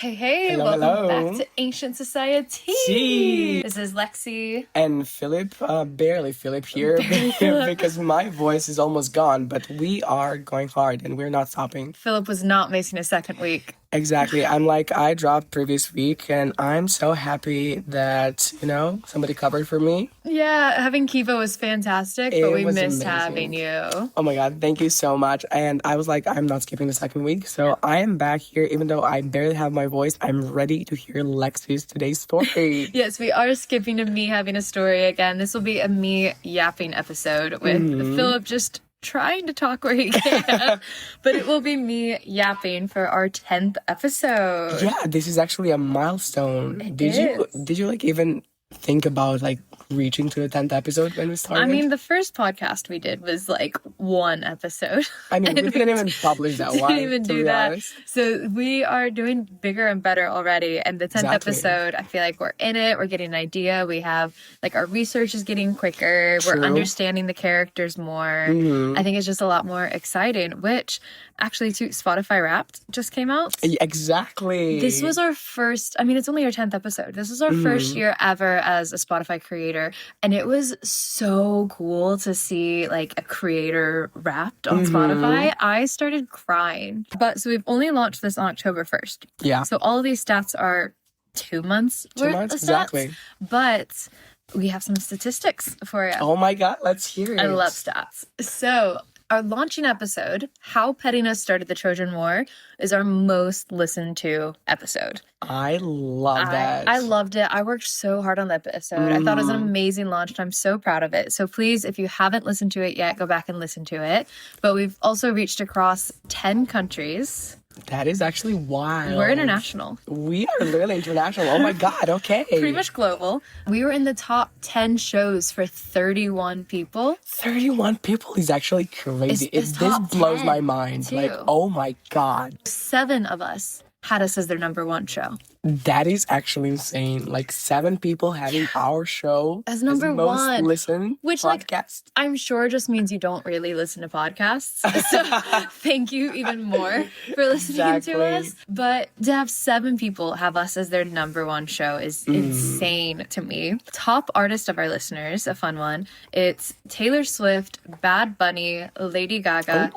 Hey, Hello, welcome hello. back to Ancient Society. See. This is Lexi. And Philip, barely Philip here Barely Philip. because my voice is almost gone, but we are going hard and we're not stopping. Philip was not missing a second week. Exactly. I dropped previous week and I'm so happy that, somebody covered for me. Yeah, having Kiva was fantastic, but It we was missed amazing. having you. Oh my God, thank you so much. And I was like, I'm not skipping the second week. So I am back here, even though I barely have my voice. I'm ready to hear Lexi's today's story. Yes, we are skipping to me having a story again. This will be a me yapping episode with Philip just trying to talk where he can, but it will be me yapping for our 10th episode. Yeah, this is actually a milestone. Did you even think about reaching to the 10th episode when we started? I mean, the first podcast we did was one episode. I mean, we didn't even publish that one. Didn't even do that. Honest. So we are doing bigger and better already. And the 10th episode, I feel like we're in it. We're getting an idea. We have our research is getting quicker. True. We're understanding the characters more. I think it's just a lot more exciting, which actually too, Spotify Wrapped just came out. Exactly. This was our first, it's only our 10th episode. This was our first year ever as a Spotify creator. And it was so cool to see a creator Wrapped on Spotify. I started crying. So we've only launched this on October 1st. Yeah. So all of these stats are 2 months worth of stats. Exactly. But we have some statistics for you. Oh my God, let's hear it. I love stats. So our launching episode, How Pettiness Started the Trojan War, is our most listened to episode. I love that. I loved it. I worked so hard on the episode. I thought it was an amazing launch, and I'm so proud of it. So please, if you haven't listened to it yet, go back and listen to it. But we've also reached across 10 countries. That is actually wild. We're international. We are literally international. Oh my God, okay. Pretty much global. We were in the top 10 shows for 31 people. 31 people is actually crazy. It's This top blows 10 my mind. too. Oh my God. 7 of us had us as their number one show. That is actually insane. 7 people having our show as number most one. Listened Which, podcast. I'm sure just means you don't really listen to podcasts. So thank you even more for listening to us. But to have 7 people have us as their number one show is insane to me. Top artist of our listeners, a fun one. It's Taylor Swift, Bad Bunny, Lady Gaga,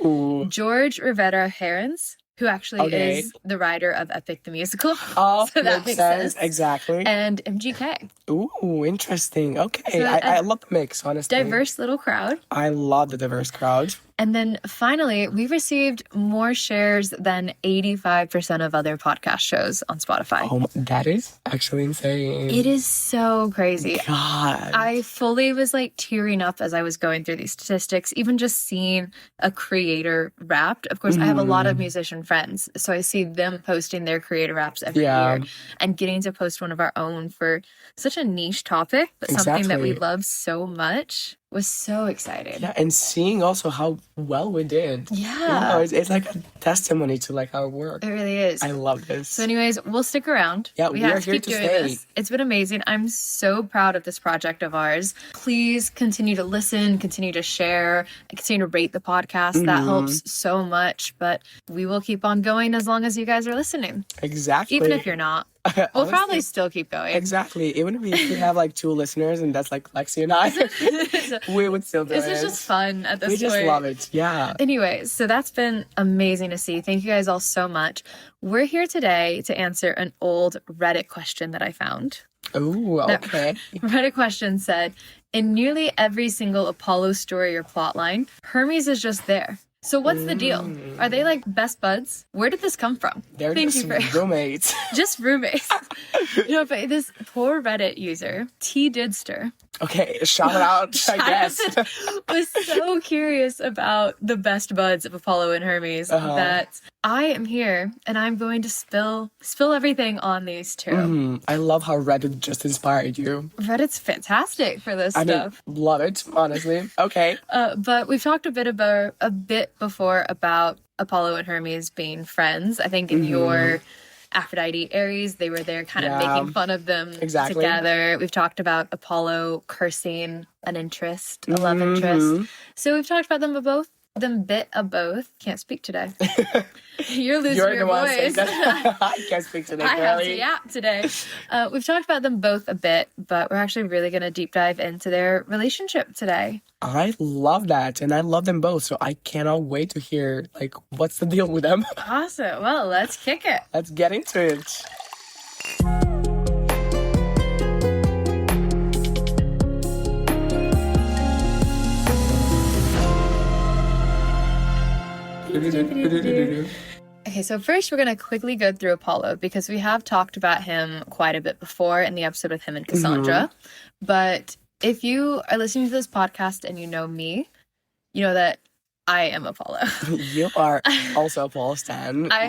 George Rivera Herons, who actually is the writer of Epic the Musical. Oh, so that makes sense. Exactly. And MGK. Ooh, interesting. Okay. So I love the mix, honestly. Diverse little crowd. I love the diverse crowd. And then finally, we received more shares than 85% of other podcast shows on Spotify. Oh, that is actually insane. It is so crazy. God. I fully was tearing up as I was going through these statistics, even just seeing a creator Wrapped. Of course, I have a lot of musician friends, so I see them posting their creator Wraps every year, and getting to post one of our own for such a niche topic, but something that we love so much was so exciting. Yeah, and seeing also how well we did. Yeah. It's like a testimony to our work. It really is. I love this. So anyways, we'll stick around. Yeah, we are have to here keep to doing stay. this. It's been amazing. I'm so proud of this project of ours. Please continue to listen, continue to share, and continue to rate the podcast. That helps so much. But we will keep on going as long as you guys are listening. Exactly. Even if you're not. We'll probably still keep going. Exactly. Even if we could have 2 listeners and that's Lexi and I, we would still do it. This is just fun at this point. We just love it. Yeah. Anyways, so that's been amazing to see. Thank you guys all so much. We're here today to answer an old Reddit question that I found. Oh, okay. Reddit question said, in nearly every single Apollo story or plotline, Hermes is just there. So what's the deal? Are they best buds? Where did this come from? They're just roommates. Just roommates. But this poor Reddit user, T Didster. Okay, shout out, I guess. Was so curious about the best buds of Apollo and Hermes that I am here and I'm going to spill everything on these two. I love how Reddit just inspired you. Reddit's fantastic for this stuff. Love it, honestly. Okay. But we've talked a bit before about Apollo and Hermes being friends. I think in your Aphrodite, Ares, they were there kind of making fun of them together. We've talked about Apollo cursing an interest, a love interest. So we've talked about them a bit of both. Can't speak today. You're losing You're your the one saying voice. that. I can't speak today, I have to girlie. yap today. We've talked about them both a bit, but we're actually really going to deep dive into their relationship today. I love that, and I love them both, so I cannot wait to hear, like, what's the deal with them. Awesome. Well, let's kick it. Let's get into it. Okay, so first we're going to quickly go through Apollo because we have talked about him quite a bit before in the episode with him and Cassandra. But if you are listening to this podcast and you know me, you know that I am Apollo. You are also Paul Stan. I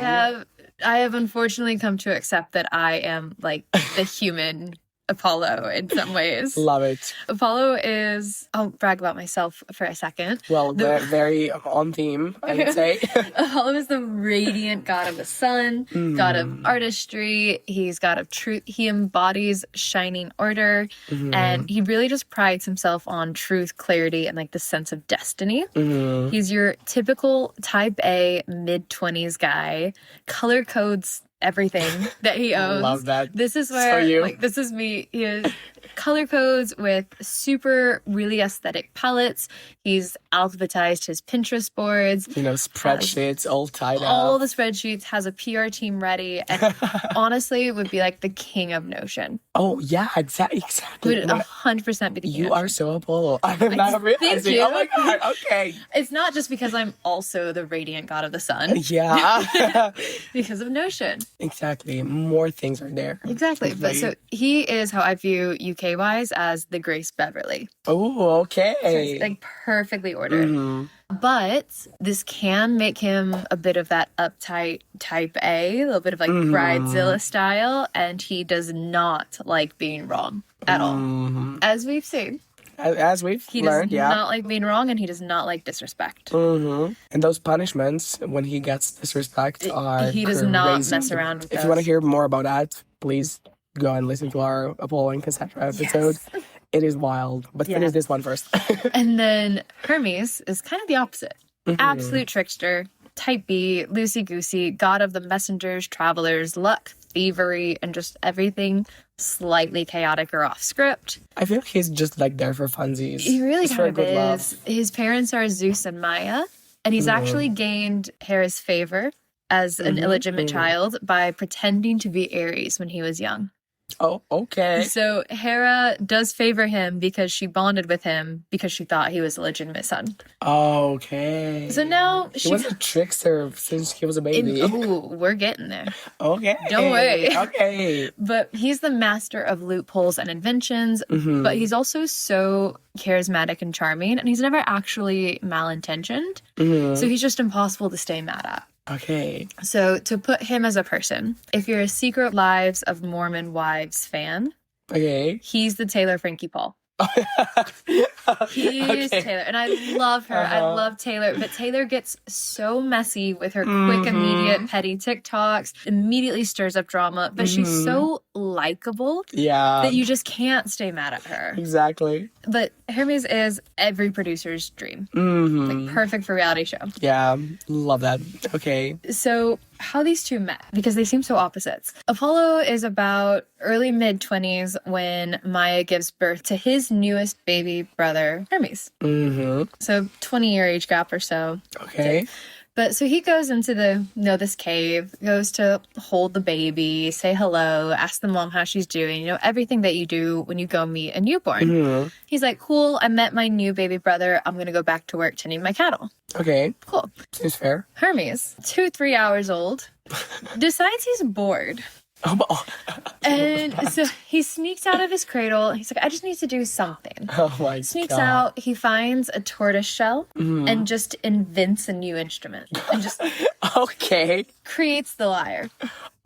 have unfortunately come to accept that I am like the human Apollo in some ways. Love it. Apollo is, I'll brag about myself for a second. Well, very on theme, I would say. Apollo is the radiant god of the sun, god of artistry. He's god of truth. He embodies shining order, and he really just prides himself on truth, clarity, and like the sense of destiny. He's your typical type A mid-20s guy, color codes everything that he owns. Love that. This is where, So you. like, this is me. He has color codes with super, really aesthetic palettes. He's alphabetized his Pinterest boards. You know, spreadsheets all tied All up. the spreadsheets, has a PR team ready, and honestly would be like the king of Notion. Oh, yeah, exactly. Would 100% be the king You of are Notion. so Apollo. I'm not realizing. you. Oh my God, okay. It's not just because I'm also the radiant god of the sun, Yeah. because of Notion. Exactly. More things are there. Exactly. But so he is how I view UK wise as the Grace Beverly. Oh, okay. So it's like perfectly ordered. But this can make him a bit of that uptight type A, a little bit of like Bridezilla style, and he does not like being wrong at all. As we've seen. As we've He learned, does not like being wrong, and he does not like disrespect. And those punishments when he gets disrespect are He does not crazy. mess around with If those. you want to hear more about that, please go and listen to our Apollo and Cassandra episode. It is wild. But finish this one first. And then Hermes is kind of the opposite. Absolute trickster, type B, loosey-goosey, god of the messengers, travelers, luck, thievery, and just everything slightly chaotic or off script. I feel like he's just like there for funsies. He really Just for a kind of good laugh. is. His parents are Zeus and Maya, and he's actually gained Hera's favor as an illegitimate child by pretending to be Aries when he was young. Oh, okay. So Hera does favor him because she bonded with him because she thought he was a legitimate son. Okay. So now He was a trickster since he was a baby. We're getting there. Okay. Don't worry. Okay. But he's the master of loopholes and inventions, but he's also so charismatic and charming, and he's never actually malintentioned. So he's just impossible to stay mad at. Okay. So to put him as a person, if you're a Secret Lives of Mormon Wives fan, Okay. he's the Taylor Frankie Paul. He's Taylor, and I love her. I love Taylor, but Taylor gets so messy with her quick, immediate, petty TikToks, immediately stirs up drama, but she's so likable Yeah. that you just can't stay mad at her. Exactly. But Hermes is every producer's dream. Like perfect for reality show. Yeah. Love that. Okay. So how these two met, because they seem so opposites. Apollo is about early mid-20s when Maya gives birth to his newest baby brother, Hermes. So 20-year age gap or so. Okay. But so he goes into this cave, goes to hold the baby, say hello, ask the mom how she's doing, everything that you do when you go meet a newborn. He's like, cool, I met my new baby brother. I'm going to go back to work tending my cattle. Okay. Cool. Seems fair. Hermes, 2-3 hours old, decides he's bored. And so he sneaks out of his cradle. He's like, I just need to do something. Oh my Sneaks God. out. He finds a tortoise shell and just invents a new instrument and just Okay. creates the lyre.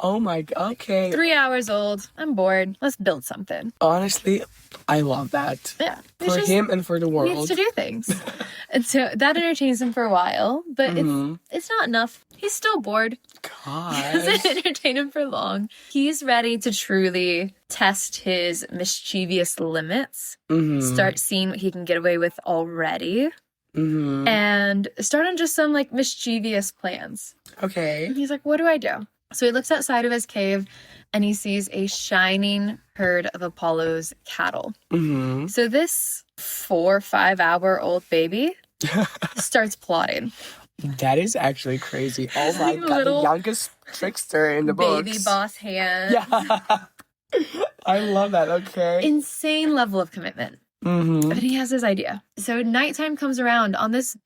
Oh my God. Okay. 3 hours old. I'm bored. Let's build something. Honestly, I love that. Yeah. For him and for the He world. needs to do things. And so that entertains him for a while, but it's not enough. He's still bored. God. Doesn't entertain him for long. He's ready to truly test his mischievous limits, start seeing what he can get away with already. and start on just some like mischievous plans. Okay. And he's like, what do I do? So he looks outside of his cave and he sees a shining herd of Apollo's cattle. So this 4 or 5 hour old baby starts plotting. That is actually crazy. Oh my god, the youngest trickster in the books. Baby boss hand. Yeah. I love that. Okay. Insane level of commitment. But he has his idea. So nighttime comes around on this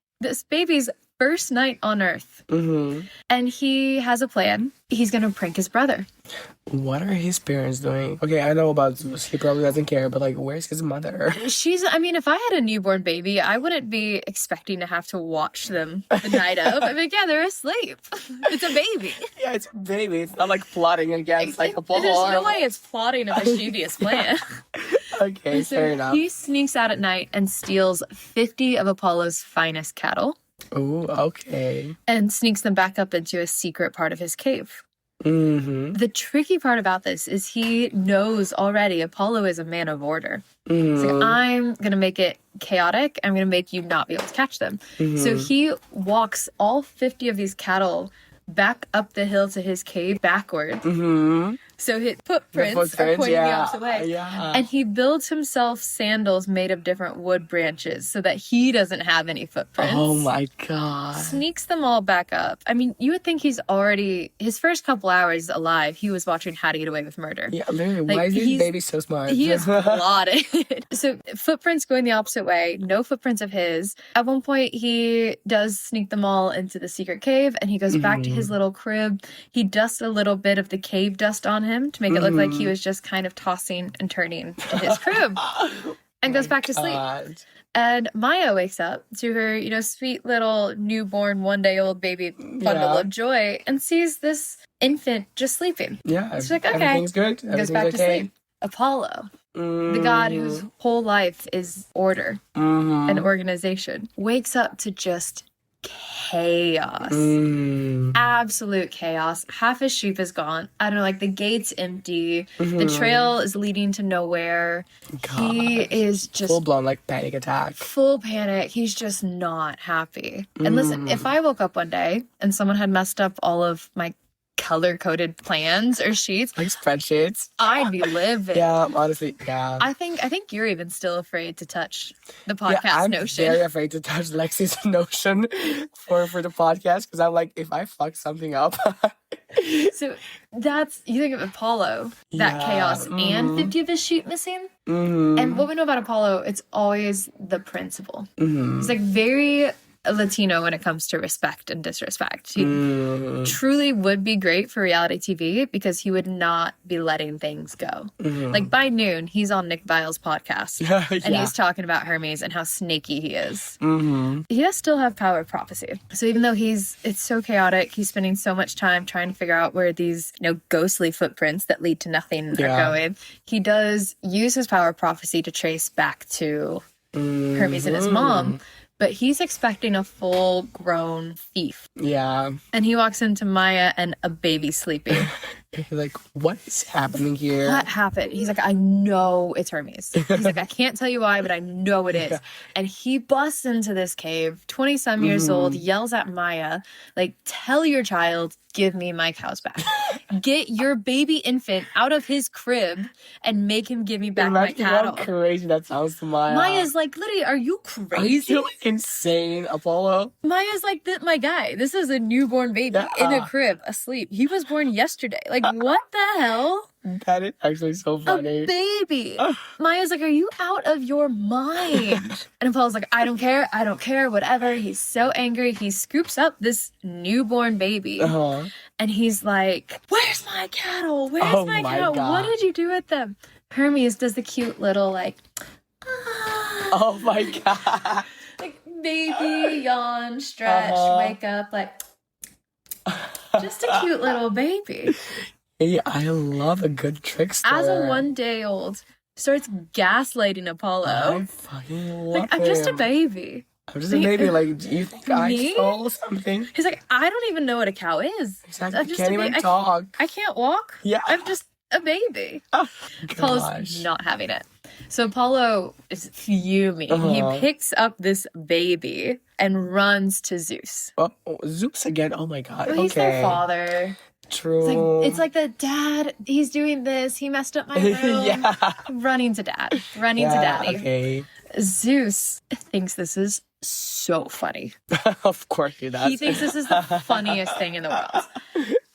baby's first night on Earth. And he has a plan. He's going to prank his brother. What are his parents doing? Okay, I know about Zeus. He probably doesn't care, but like, where's his mother? I mean, if I had a newborn baby, I wouldn't be expecting to have to watch them the night of. I mean, yeah, they're asleep. It's a baby. Yeah, it's a baby. It's not like plotting against like a ball. There's no way it's plotting a mischievous plan. Okay, so fair enough. He sneaks out at night and steals 50 of Apollo's finest cattle. Oh, okay. And sneaks them back up into a secret part of his cave. The tricky part about this is he knows already Apollo is a man of order. He's like, I'm going to make it chaotic. I'm going to make you not be able to catch them. So he walks all 50 of these cattle back up the hill to his cave backward. So his footprints are pointing the opposite way. And he builds himself sandals made of different wood branches so that he doesn't have any footprints. Oh my god. Sneaks them all back up. I mean, you would think he's already, his first couple hours alive, he was watching How to Get Away with Murder. Yeah, literally. Like, why is this baby so smart? He is plotted. So footprints going the opposite way, no footprints of his. At one point, he does sneak them all into the secret cave and he goes back to his little crib. He dusts a little bit of the cave dust on him to make it look like he was just kind of tossing and turning in his crib and goes back to sleep. And Maya wakes up to her, sweet little newborn 1-day-old baby bundle of joy and sees this infant just sleeping. Yeah. She's like, okay. Everything's good. Goes back to sleep. Apollo, the god whose whole life is order and organization, wakes up to just chaos. Absolute chaos. Half his sheep is gone. I don't know, like the gate's empty. The trail is leading to nowhere. God. He is just full-blown like panic attack. Full panic. He's just not happy. And listen, if I woke up one day and someone had messed up all of my color-coded plans or sheets, like spreadsheets, I'd be livid. Yeah, honestly, yeah. I think you're even still afraid to touch the podcast Notion. I'm very afraid to touch Lexi's Notion for the podcast because I'm like, if I fuck something up. So you think of Apollo, that chaos, and 50 of his sheep missing. And what we know about Apollo, it's always the principle. It's like very Latino when it comes to respect and disrespect. He truly would be great for reality TV because he would not be letting things go. Like by noon, he's on Nick Vile's podcast and he's talking about Hermes and how snaky he is. He does still have power of prophecy. So even though it's so chaotic, he's spending so much time trying to figure out where these ghostly footprints that lead to nothing are going. He does use his power of prophecy to trace back to Hermes and his mom. But he's expecting a full-grown thief. Yeah. And he walks into Maya and a baby sleeping. He's like, what is happening here? What happened? He's like, I know it's Hermes. He's like, I can't tell you why, but I know it is. Yeah. And he busts into this cave, 20-some years old, yells at Maya, like, tell your child, give me my cows back. Get your baby infant out of his crib and make him give me back my cattle. How crazy that sounds to Maya. Maya's like, literally, are you crazy? Are you insane, Apollo? Maya's like, my guy, this is a newborn baby in a crib, asleep. He was born yesterday. Like, what the hell? That is actually so funny. A baby. Maya's like, are you out of your mind? And Apollo's like, I don't care, whatever. He's so angry. He scoops up this newborn baby. And he's like, where's my cattle? Where's my cattle? God. What did you do with them? Hermes does the cute little, like, oh my God. Like, baby, yawn, stretch, wake up, like, just a cute little baby. Hey, I love a good trickster. As a 1-day-old, starts gaslighting Apollo. I fucking love I'm just a baby. I'm just a baby. Like, do you think I stole something? He's like, I don't even know what a cow is. Exactly. I can't even talk. I can't walk. Yeah. I'm just a baby. Oh, Apollo's not having it. So Apollo is fuming. He picks up this baby and runs to Zeus. Oh, Zeus again. Oh my God. Well, he's their father. True. It's like the dad, he's doing this. He messed up my room. Yeah. Running to dad. Running to daddy. Okay. Zeus thinks this is so funny. Of course he does. He thinks this is the funniest thing in the world.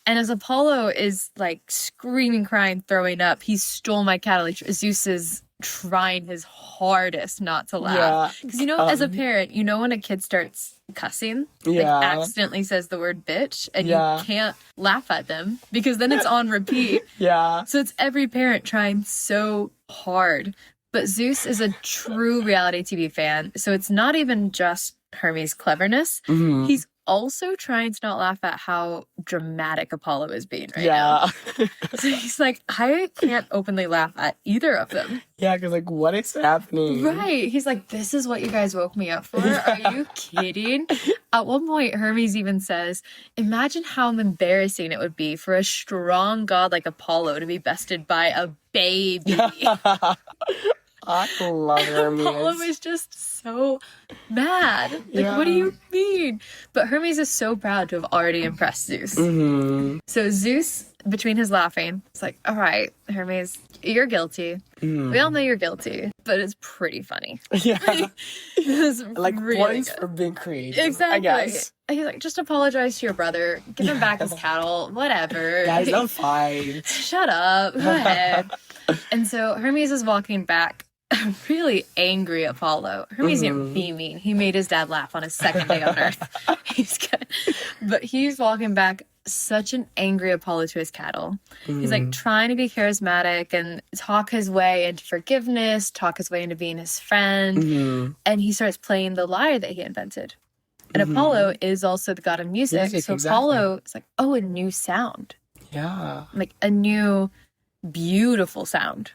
And as Apollo is like screaming, crying, throwing up, he stole my cattle. Zeus is trying his hardest not to laugh. Because, as a parent, when a kid starts cussing, like accidentally says the word bitch, and you can't laugh at them because then it's on repeat. So it's every parent trying so hard. But Zeus is a true reality TV fan. So it's not even just Hermes' cleverness. He's also trying to not laugh at how dramatic Apollo is being right now. So he's like, I can't openly laugh at either of them. Yeah, because like, what is happening? Right. He's like, this is what you guys woke me up for? Are you kidding? At one point, Hermes even says, imagine how embarrassing it would be for a strong god like Apollo to be bested by a baby. I love Hermes. Apollo is just so mad. Like, what do you mean? But Hermes is so proud to have already impressed Zeus. So Zeus, between his laughing, is like, all right, Hermes, you're guilty. We all know you're guilty, but it's pretty funny. It's like really points good. for being creative. Exactly. I guess. He's like, just apologize to your brother. Give him back his cattle. Whatever. Guys, don't fight. Shut up. Go ahead. And so Hermes is walking back, really angry at Apollo. Hermes isn't beaming. He made his dad laugh on his second day on Earth. He's good. But he's walking back such an angry Apollo to his cattle. He's like trying to be charismatic and talk his way into forgiveness, talk his way into being his friend. And he starts playing the lyre that he invented. And Apollo is also the god of music. So Apollo is like, oh, a new sound. Yeah. Like a new, beautiful sound.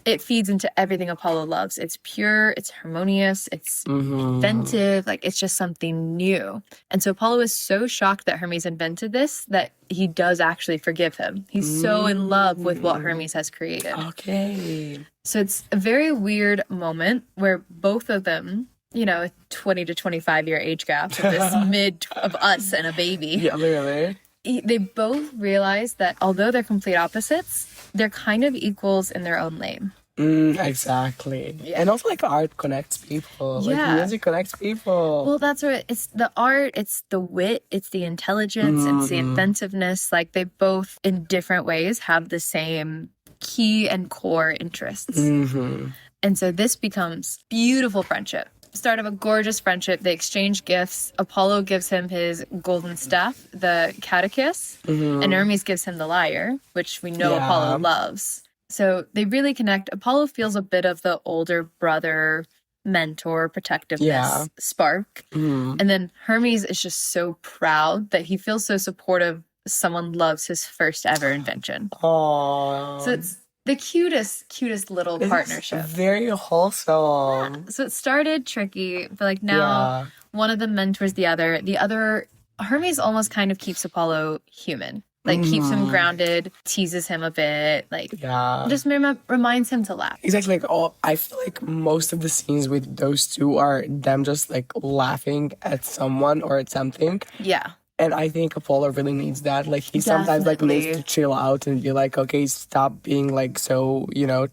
It feeds into everything Apollo loves. It's pure, it's harmonious, it's inventive, like it's just something new. And so Apollo is so shocked that Hermes invented this that he does actually forgive him. He's so in love with what Hermes has created. Okay. So it's a very weird moment where both of them, 20 to 25 year age gap, with this mid of us and a baby. Yeah, literally. They both realize that although they're complete opposites, they're kind of equals in their own lane. Exactly. Yeah. And also, like, art connects people. Like, music connects people. Well, that's what it's the art, it's the wit, it's the intelligence, it's the inventiveness. Like, they both, in different ways, have the same key and core interests. And so this becomes beautiful friendship. Start of a gorgeous friendship. They exchange gifts. Apollo gives him his golden staff, the catechis, and Hermes gives him the lyre, which we know Apollo loves. So they really connect. Apollo feels a bit of the older brother, mentor, protectiveness spark. And then Hermes is just so proud that he feels so supportive. Someone loves his first ever invention. Aww. So it's the cutest little partnership. Very wholesome. Yeah. So it started tricky, but like now one of them mentors the other. The other, Hermes almost kind of keeps Apollo human. Like keeps him grounded, teases him a bit, like just reminds him to laugh. Exactly. Like I feel like most of the scenes with those two are them just like laughing at someone or at something. Yeah. And I think Apollo really needs that. Like, he sometimes, like, needs to chill out and be like, okay, stop being, like, so,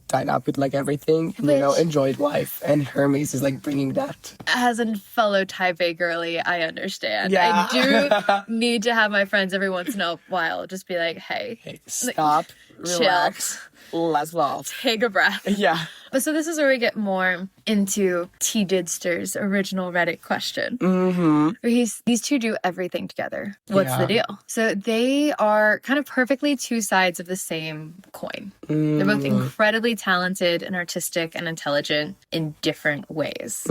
tied up with, like, everything. Enjoy life. And Hermes is, like, bringing that. As a fellow type A girly, I understand. Yeah. I do need to have my friends every once in a while just be like, hey stop, relax, let's laugh. Take a breath. Yeah. But so this is where we get more into T. Didster's original Reddit question. Where these two do everything together. What's the deal? So they are kind of perfectly two sides of the same coin. They're both incredibly talented and artistic and intelligent in different ways.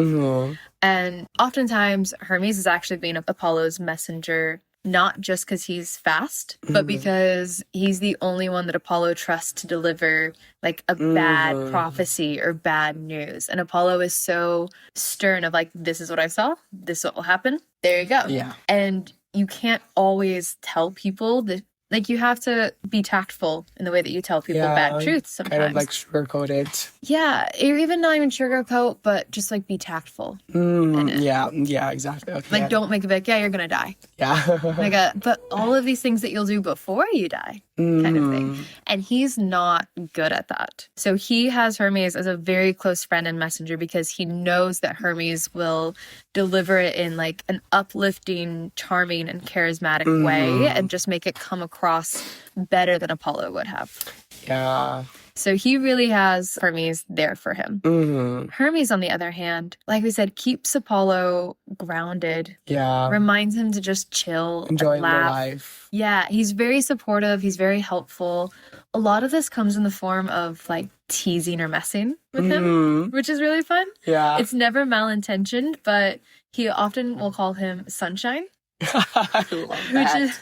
And oftentimes Hermes is actually being Apollo's messenger, not just because he's fast, but because he's the only one that Apollo trusts to deliver like a bad prophecy or bad news. And Apollo is so stern of like, this is what I saw. This is what will happen. There you go. Yeah. And you can't always tell people the Like, you have to be tactful in the way that you tell people bad truths sometimes. Kind of like sugarcoat it. Yeah, or even not even sugarcoat, but just like be tactful. Yeah, exactly. Okay, like, don't make it like, yeah, you're gonna die. Yeah. But all of these things that you'll do before you die, kind of thing. And he's not good at that. So he has Hermes as a very close friend and messenger because he knows that Hermes will deliver it in like an uplifting, charming, and charismatic way and just make it come across better than Apollo would have. Yeah. So he really has Hermes there for him. Hermes, on the other hand, like we said, keeps Apollo grounded. Yeah. Reminds him to just chill, enjoy and laugh. life. Yeah, he's very supportive. He's very helpful. A lot of this comes in the form of like teasing or messing with him, which is really fun. Yeah. It's never malintentioned, but he often will call him Sunshine. I love that.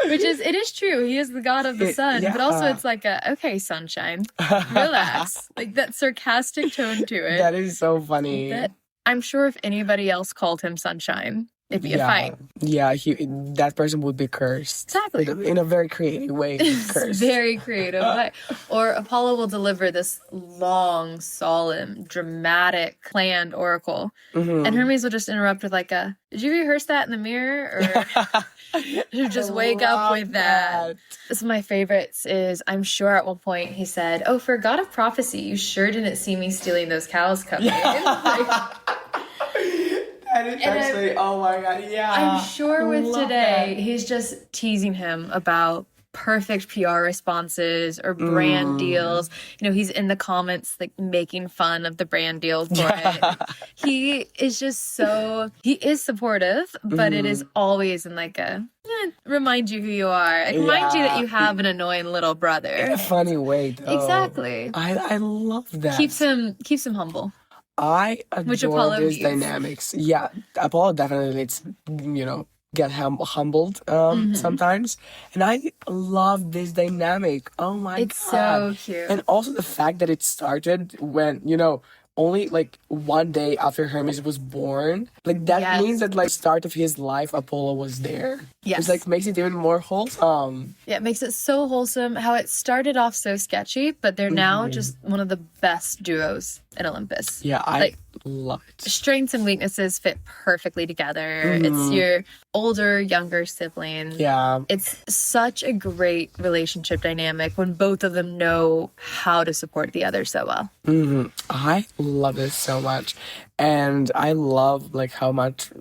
Which is it is true. He is the god of the sun, but also it's like okay, Sunshine, relax, like that sarcastic tone to it. That is so funny. That I'm sure if anybody else called him Sunshine, it'd be a fight. Yeah, that person would be cursed. Exactly. In a very creative way. Cursed. Very creative. Or Apollo will deliver this long, solemn, dramatic, planned oracle. And Hermes will just interrupt with like did you rehearse that in the mirror? Or you just wake up with that. This is my favorites is, I'm sure at one point he said, "Oh, for a god of prophecy, you sure didn't see me stealing those cows coming." Actually, oh my god, yeah. I'm sure with today, he's just teasing him about perfect PR responses or brand deals. He's in the comments like making fun of the brand deals for it. He is just he is supportive, but it is always in like remind you who you are. Remind you that you have an annoying little brother. In a funny way, though. Exactly. I love that. Keeps him humble. I adore these dynamics. Yeah, Apollo definitely needs, get humbled sometimes. And I love this dynamic. Oh my God. It's so cute. And also the fact that it started when, only like one day after Hermes was born. Like that means that like start of his life, Apollo was there. Yes. Which like makes it even more wholesome. Yeah, it makes it so wholesome. How it started off so sketchy, but they're now just one of the best duos in Olympus. Yeah, I love it. Strengths and weaknesses fit perfectly together. It's your older, younger sibling. Yeah. It's such a great relationship dynamic when both of them know how to support the other so well. I love this so much. And I love like how much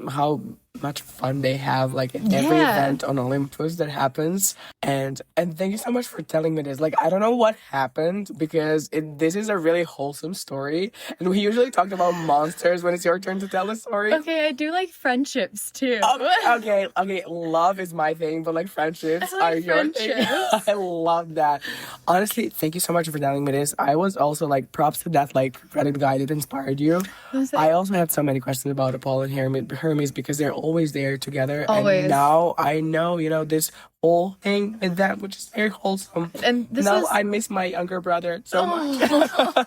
fun they have like in every event on Olympus that happens. And thank you so much for telling me this. Like I don't know what happened because this is a really wholesome story. And we usually talk about monsters when it's your turn to tell a story. Okay, I do like friendships too. Okay. Love is my thing, but like friendships are your thing. I love that. Honestly, thank you so much for telling me this. I was also like props to that like Reddit guy that inspired you. I also had so many questions about Apollo and Hermes because they're always there together. Always. And now I know, this whole thing with them, which is very wholesome. And I miss my younger brother so much.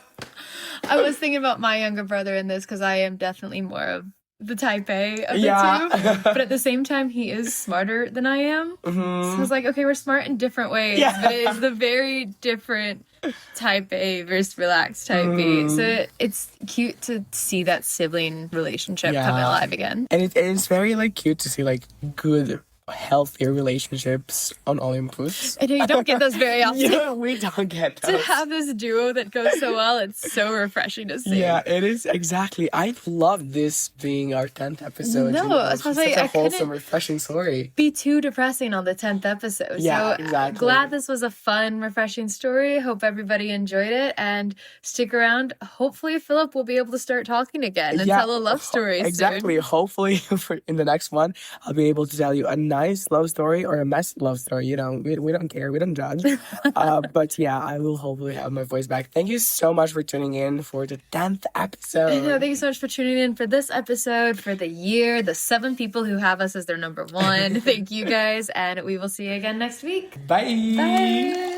I was thinking about my younger brother in this because I am definitely more of the type A of the two. But at the same time, he is smarter than I am. So I was like, okay, we're smart in different ways. Yeah. But it is the very different type A versus relaxed type B. So it's cute to see that sibling relationship coming alive again. And it's very like cute to see like good, healthier relationships on Olympus. I know you don't get those very often. We don't get those. To have this duo that goes so well, it's so refreshing to see. Yeah, it is exactly. I love this being our 10th episode. No, I was such a wholesome, refreshing story. Be too depressing on the 10th episode. Yeah, so exactly. Glad this was a fun, refreshing story. Hope everybody enjoyed it and stick around. Hopefully, Philip will be able to start talking again and tell a love story. Exactly. Soon. Hopefully, in the next one, I'll be able to tell you a nice love story or a messy love story. We don't care. We don't judge. But yeah, I will hopefully have my voice back. Thank you so much for tuning in for the 10th episode. I know. Thank you so much for tuning in for this episode, for the year, the 7 people who have us as their number 1. Thank you guys, and we will see you again next week. Bye. Bye.